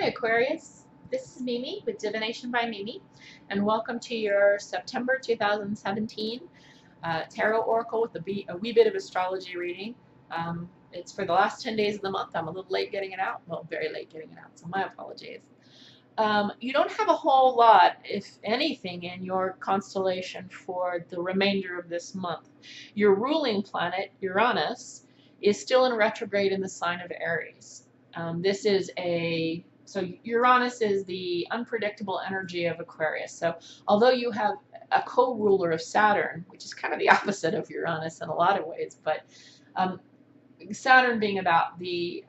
Hi Aquarius, this is Mimi with Divination by Mimi, and welcome to your September 2017 Tarot Oracle with a wee bit of astrology reading. It's for the last 10 days of the month. I'm a little late getting it out, well, very late getting it out, so my apologies. You don't have a whole lot, if anything, in your constellation for the remainder of this month. Your ruling planet, Uranus, is still in retrograde in the sign of Aries. So Uranus is the unpredictable energy of Aquarius. So although you have a co-ruler of Saturn, which is kind of the opposite of Uranus in a lot of ways, but Saturn being about the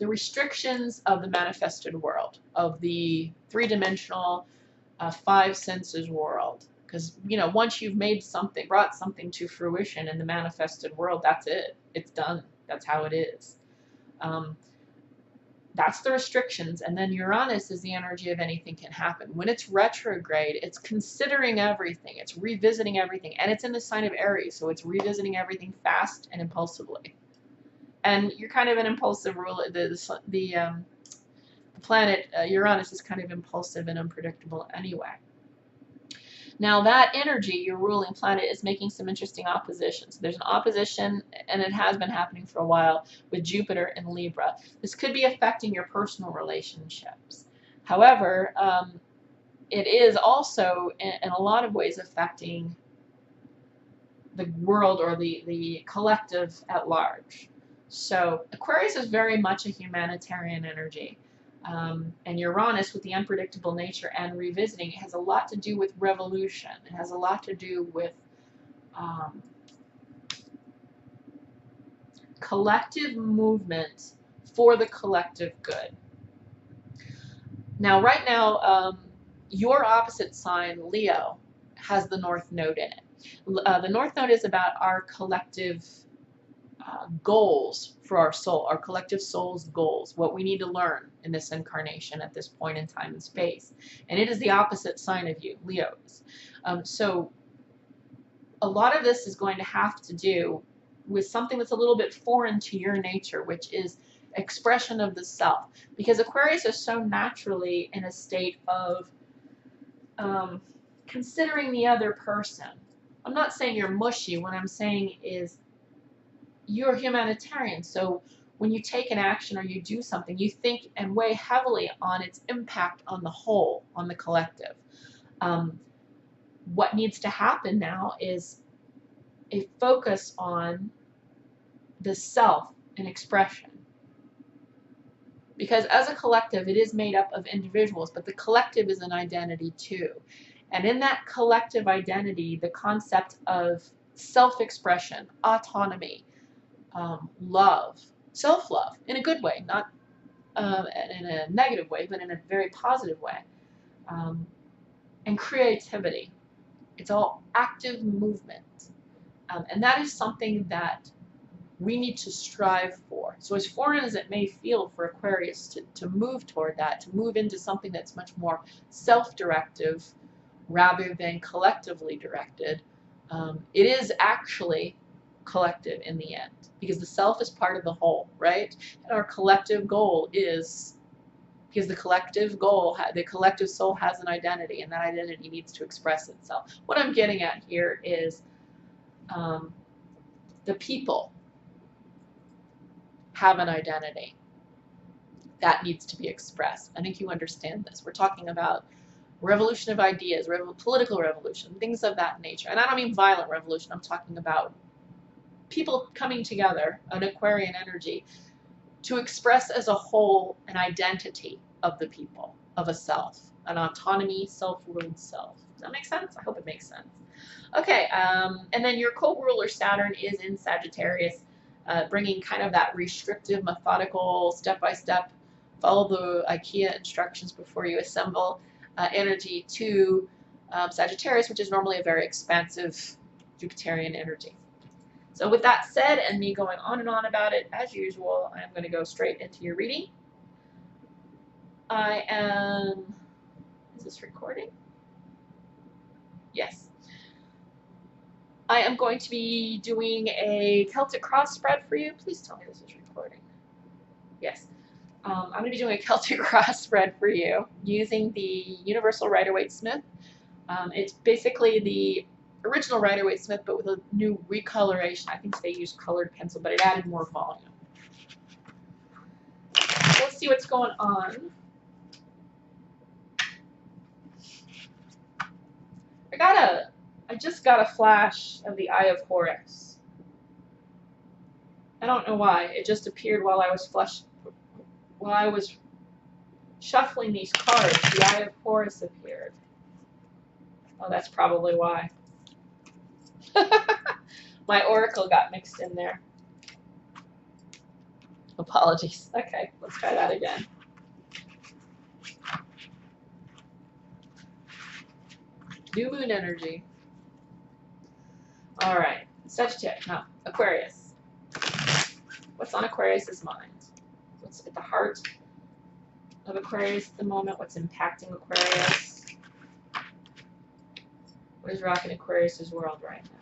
restrictions of the manifested world, of the three-dimensional, five senses world. Because, you know, once you've made something, brought something to fruition in the manifested world, that's it. It's done. That's how it is. That's the restrictions. And then Uranus is the energy of anything can happen. When it's retrograde, it's considering everything. It's revisiting everything. And it's in the sign of Aries, so it's revisiting everything fast and impulsively. And you're kind of an impulsive ruler. The planet Uranus is kind of impulsive and unpredictable anyway. Now that energy, your ruling planet, is making some interesting oppositions. There's an opposition, and it has been happening for a while, with Jupiter in Libra. This could be affecting your personal relationships. However, it is also, in a lot of ways, affecting the world or the collective at large. So Aquarius is very much a humanitarian energy. And Uranus, with the unpredictable nature and revisiting, it has a lot to do with revolution. It has a lot to do with collective movement for the collective good. Now, right now, your opposite sign, Leo, has the North Node in it. The North Node is about our collective goals for our soul, our collective soul's goals, what we need to learn in this incarnation at this point in time and space. And it is the opposite sign of you, Leos. So a lot of this is going to have to do with something that's a little bit foreign to your nature, which is expression of the self. Because Aquarius is so naturally in a state of considering the other person. I'm not saying you're mushy. What I'm saying is you're humanitarian, so when you take an action or you do something, you think and weigh heavily on its impact on the whole, on the collective. What needs to happen now is a focus on the self and expression. Because as a collective, it is made up of individuals, but the collective is an identity too. And in that collective identity, the concept of self-expression, autonomy, love, self-love, in a good way, not in a negative way, but in a very positive way, and creativity. It's all active movement, and that is something that we need to strive for. So as foreign as it may feel for Aquarius to move toward that, to move into something that's much more self-directive rather than collectively directed, it is actually collective in the end, because the self is part of the whole, right? And our collective goal is, because the collective goal, the collective soul has an identity, and that identity needs to express itself. What I'm getting at here is the people have an identity that needs to be expressed. I think you understand this. We're talking about revolution of ideas, political revolution, things of that nature. And I don't mean violent revolution. I'm talking about people coming together, an Aquarian energy, to express as a whole an identity of the people, of a self, an autonomy, self-willed self. Does that make sense? I hope it makes sense. Okay, and then your co-ruler Saturn is in Sagittarius, bringing kind of that restrictive, methodical, step-by-step, follow the IKEA instructions before you assemble energy to Sagittarius, which is normally a very expansive Jupiterian energy. So with that said, and me going on and on about it, as usual, I'm going to go straight into your reading. Is this recording? Yes. I am going to be doing a Celtic cross spread for you. Please tell me this is recording. Yes. I'm going to be doing a Celtic cross spread for you using the Universal Rider-Waite-Smith. It's basically the original Rider-Waite-Smith, but with a new recoloration. I think they used colored pencil, but it added more volume. So let's see what's going on. I just got a flash of the Eye of Horus. I don't know why. It just appeared while I was shuffling these cards. The Eye of Horus appeared. Oh, that's probably why. My oracle got mixed in there. Apologies. Okay, let's try that again. New moon energy. All right, Sagittarius. No, Aquarius. What's on Aquarius's mind? What's at the heart of Aquarius at the moment? What's impacting Aquarius? What is rocking Aquarius's world right now?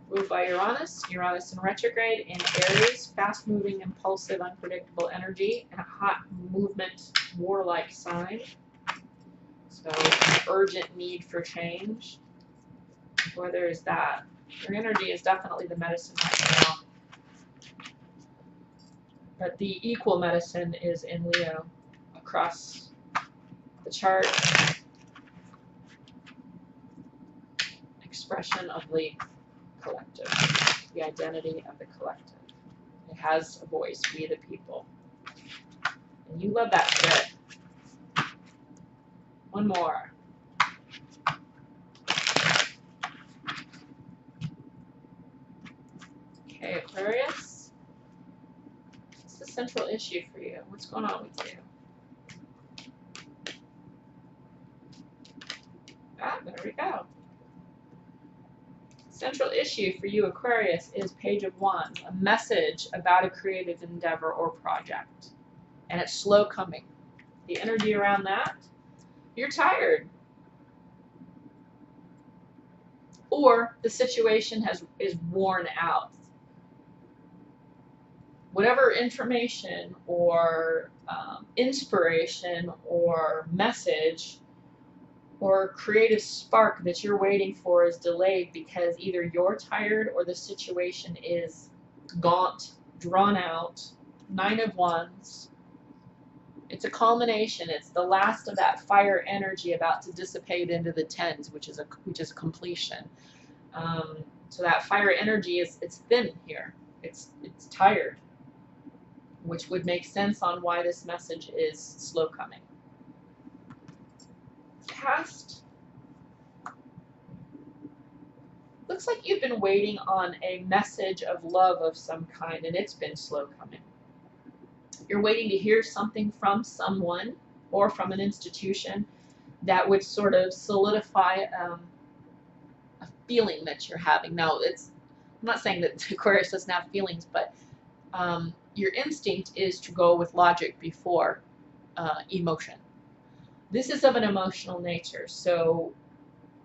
Ruled by Uranus. Uranus in retrograde in Aries. Fast-moving, impulsive, unpredictable energy, and a hot movement, warlike sign. So, urgent need for change. Where there is that. Your energy is definitely the medicine right now. But the equal medicine is in Leo across the chart. Expression of the collective, the identity of the collective. It has a voice, we the people. And you love that shit. One more. Okay, Aquarius. What's the central issue for you? What's going on with you? Ah, there we go. Central issue for you, Aquarius, is Page of Wands, a message about a creative endeavor or project. And it's slow coming. The energy around that, you're tired. Or the situation is worn out. Whatever information or inspiration or message or creative spark that you're waiting for is delayed because either you're tired or the situation is gaunt, drawn out. 9 of Wands. It's a culmination. It's the last of that fire energy about to dissipate into the 10s, which is completion. So that fire energy it's thin here. It's tired, which would make sense on why this message is slow coming. Past. Looks like you've been waiting on a message of love of some kind, and it's been slow coming. You're waiting to hear something from someone or from an institution that would sort of solidify a feeling that you're having. Now, I'm not saying that Aquarius doesn't have feelings, but your instinct is to go with logic before emotion. This is of an emotional nature, so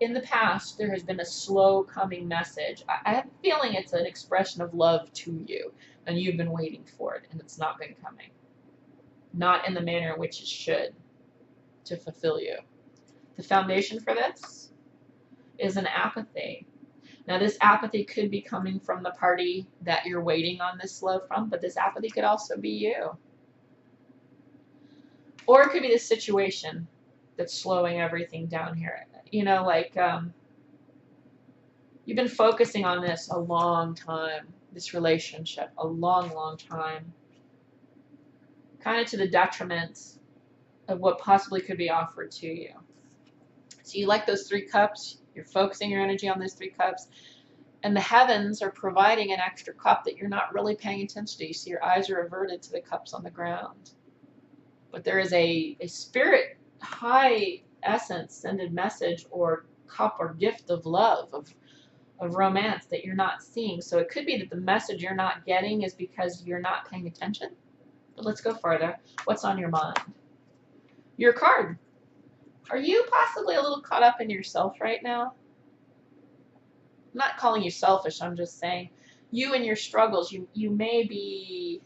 in the past there has been a slow coming message. I have a feeling it's an expression of love to you, and you've been waiting for it, and it's not been coming. Not in the manner in which it should to fulfill you. The foundation for this is an apathy. Now, this apathy could be coming from the party that you're waiting on this love from, but this apathy could also be you. Or it could be the situation that's slowing everything down here. You know, like you've been focusing on this a long time, this relationship, a long, long time. Kind of to the detriment of what possibly could be offered to you. So you like those 3 cups, you're focusing your energy on those 3 cups, and the heavens are providing an extra cup that you're not really paying attention to. You see your eyes are averted to the cups on the ground. But there is a spirit, high essence, sended message or cup or gift of love, of romance that you're not seeing. So it could be that the message you're not getting is because you're not paying attention. But let's go further. What's on your mind? Your card. Are you possibly a little caught up in yourself right now? I'm not calling you selfish. I'm just saying you and your struggles, you may be,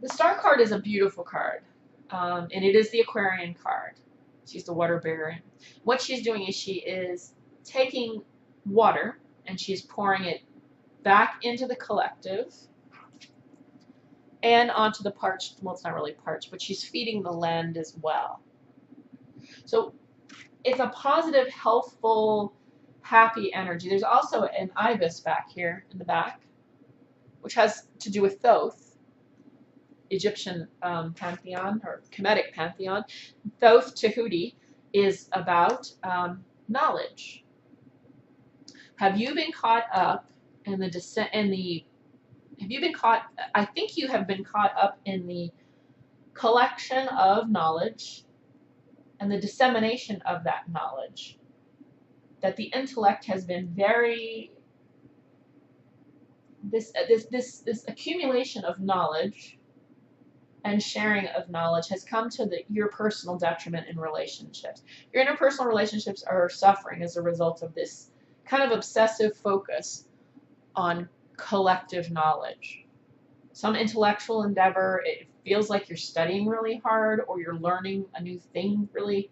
the Star card is a beautiful card, and it is the Aquarian card. She's the water bearer. What she's doing is she is taking water and she's pouring it back into the collective and onto the parched, well, it's not really parched, but she's feeding the land as well. So it's a positive, healthful, happy energy. There's also an ibis back here in the back, which has to do with Thoth, Egyptian pantheon or Kemetic pantheon. Thoth Tahuti is about knowledge. Have you been caught up in the descent in the? Have you been caught? I think you have been caught up in the collection of knowledge and the dissemination of that knowledge. That the intellect has been very this accumulation of knowledge and sharing of knowledge has come to your personal detriment in relationships. Your interpersonal relationships are suffering as a result of this kind of obsessive focus on collective knowledge. Some intellectual endeavor, it feels like you're studying really hard, or you're learning a new thing really,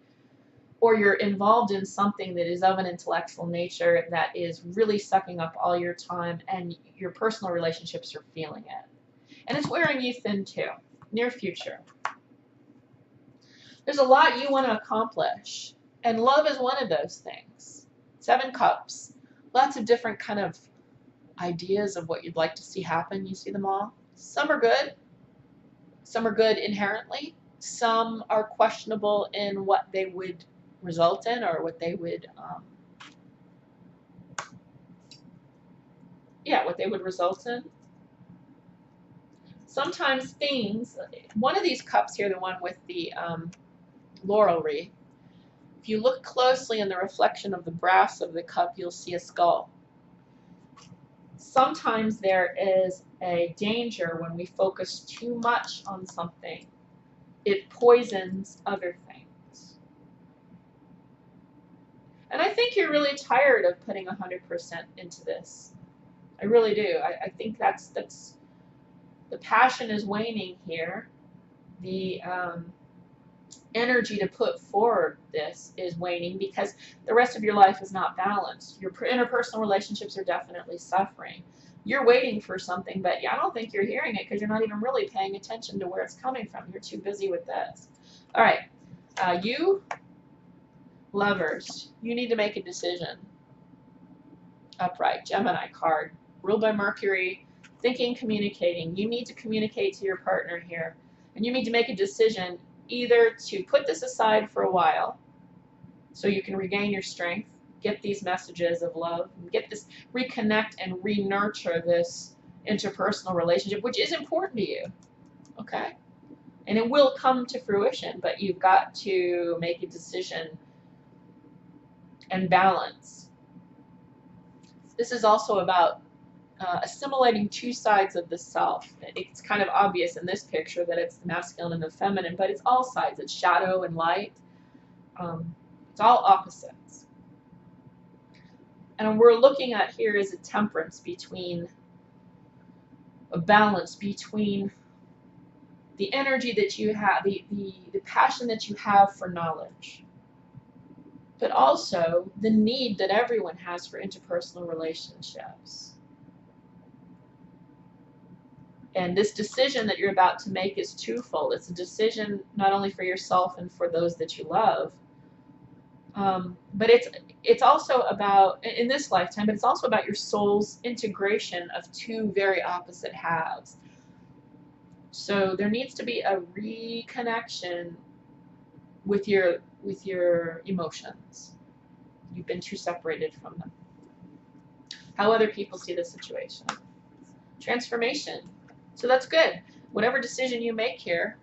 or you're involved in something that is of an intellectual nature that is really sucking up all your time, and your personal relationships are feeling it. And it's wearing you thin too. Near future. There's a lot you want to accomplish, and love is one of those things. 7 cups. Lots of different kind of ideas of what you'd like to see happen. You see them all. Some are good. Some are good inherently. Some are questionable in what they would result in, or what they would what they would result in. Sometimes things, one of these cups here, the one with the laurel wreath, if you look closely in the reflection of the brass of the cup, you'll see a skull. Sometimes there is a danger when we focus too much on something. It poisons other things. And I think you're really tired of putting 100% into this. I really do. I think that's the passion is waning here. The energy to put forward this is waning because the rest of your life is not balanced. Your interpersonal relationships are definitely suffering. You're waiting for something, but I don't think you're hearing it because you're not even really paying attention to where it's coming from. You're too busy with this. All right, you lovers, you need to make a decision. Upright, Gemini card, ruled by Mercury. Thinking, communicating. You need to communicate to your partner here. And you need to make a decision either to put this aside for a while so you can regain your strength, get these messages of love, get this, reconnect and re-nurture this interpersonal relationship, which is important to you. Okay? And it will come to fruition, but you've got to make a decision and balance. This is also about assimilating 2 sides of the self. It's kind of obvious in this picture that it's the masculine and the feminine, but it's all sides. It's shadow and light. It's all opposites. And what we're looking at here is a temperance between, a balance between the energy that you have, the passion that you have for knowledge, but also the need that everyone has for interpersonal relationships. And this decision that you're about to make is twofold. It's a decision not only for yourself and for those that you love, but it's also about, in this lifetime, but it's also about your soul's integration of 2 very opposite halves. So there needs to be a reconnection with your emotions. You've been too separated from them. How other people see the situation. Transformation. So that's good. Whatever decision you make here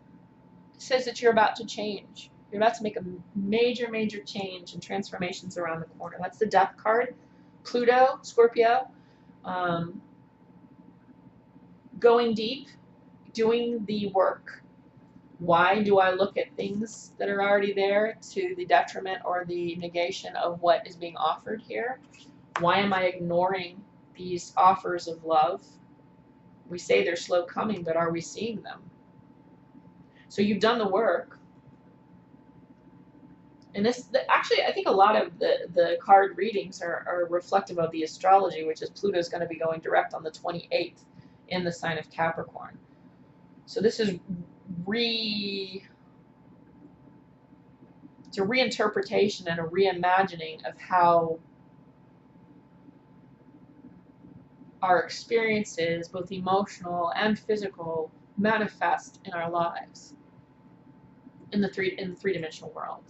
says that you're about to change. You're about to make a major, major change, and transformations around the corner. That's the Death card. Pluto, Scorpio. Going deep, doing the work. Why do I look at things that are already there to the detriment or the negation of what is being offered here? Why am I ignoring these offers of love. We say they're slow coming, but are we seeing them? So you've done the work. And actually, I think a lot of the card readings are reflective of the astrology, which is Pluto's going to be going direct on the 28th in the sign of Capricorn. So this is it's a reinterpretation and a reimagining of how our experiences, both emotional and physical, manifest in our lives in the three-dimensional world.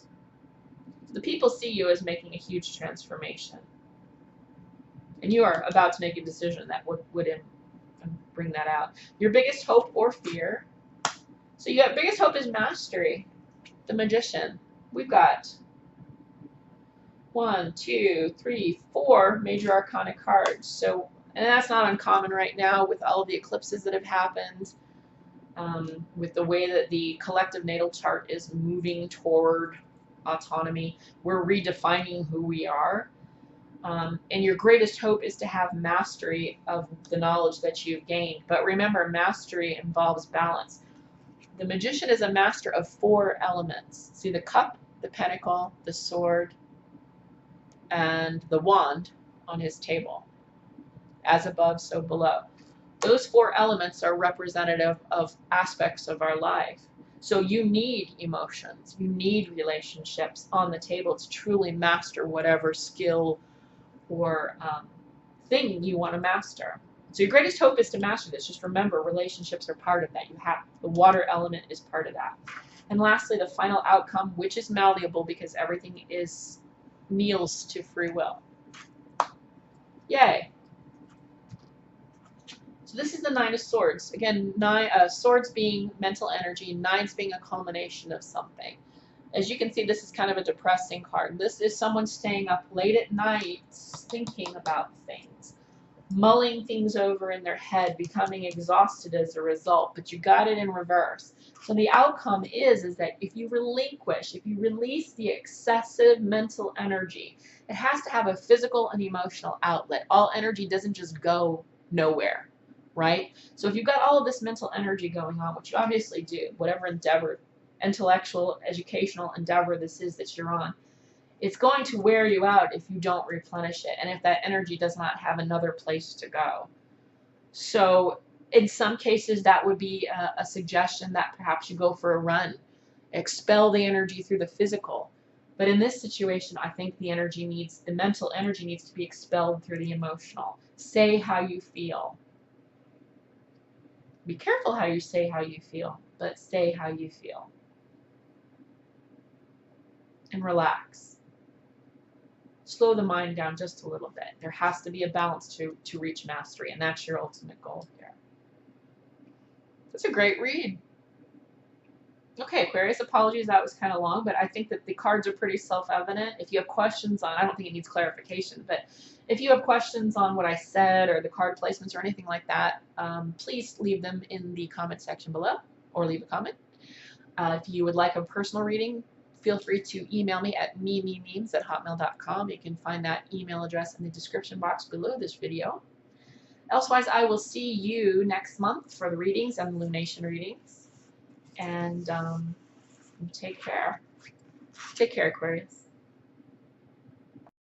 The people see you as making a huge transformation, and you are about to make a decision that would bring that out. Your biggest hope or fear. So your biggest hope is mastery. The Magician. We've got 1, 2, 3, 4 major arcana cards. So, and that's not uncommon right now with all of the eclipses that have happened, with the way that the collective natal chart is moving toward autonomy. We're redefining who we are. And your greatest hope is to have mastery of the knowledge that you've gained. But remember, mastery involves balance. The Magician is a master of 4 elements. See the cup, the pentacle, the sword, and the wand on his table. As above, so below. Those 4 elements are representative of aspects of our life. So you need emotions, you need relationships on the table to truly master whatever skill or thing you want to master. So your greatest hope is to master this. Just remember, relationships are part of that. The water element is part of that. And lastly, the final outcome, which is malleable because everything kneels to free will. Yay. So this is the 9 of Swords. Again, swords being mental energy, 9s being a culmination of something. As you can see, this is kind of a depressing card. This is someone staying up late at night thinking about things, mulling things over in their head, becoming exhausted as a result, but you got it in reverse. So the outcome is that if you relinquish, if you release the excessive mental energy, it has to have a physical and emotional outlet. All energy doesn't just go nowhere, right? So if you've got all of this mental energy going on, which you obviously do, whatever endeavor, intellectual, educational endeavor this is that you're on, it's going to wear you out if you don't replenish it, and if that energy does not have another place to go. So in some cases, that would be a suggestion that perhaps you go for a run, expel the energy through the physical. But in this situation, I think the mental energy needs to be expelled through the emotional. Say how you feel. Be careful how you say how you feel, but say how you feel. And relax. Slow the mind down just a little bit. There has to be a balance to reach mastery, and that's your ultimate goal here. That's a great read. Okay, Aquarius, apologies that was kind of long, but I think that the cards are pretty self-evident. If you have questions on, I don't think it needs clarification, but if you have questions on what I said or the card placements or anything like that, please leave them in the comment section below or leave a comment. If you would like a personal reading, feel free to email me at memes@hotmail.com. You can find that email address in the description box below this video. Elsewise, I will see you next month for the readings and the lunation readings. And take care. Take care, Aquarius.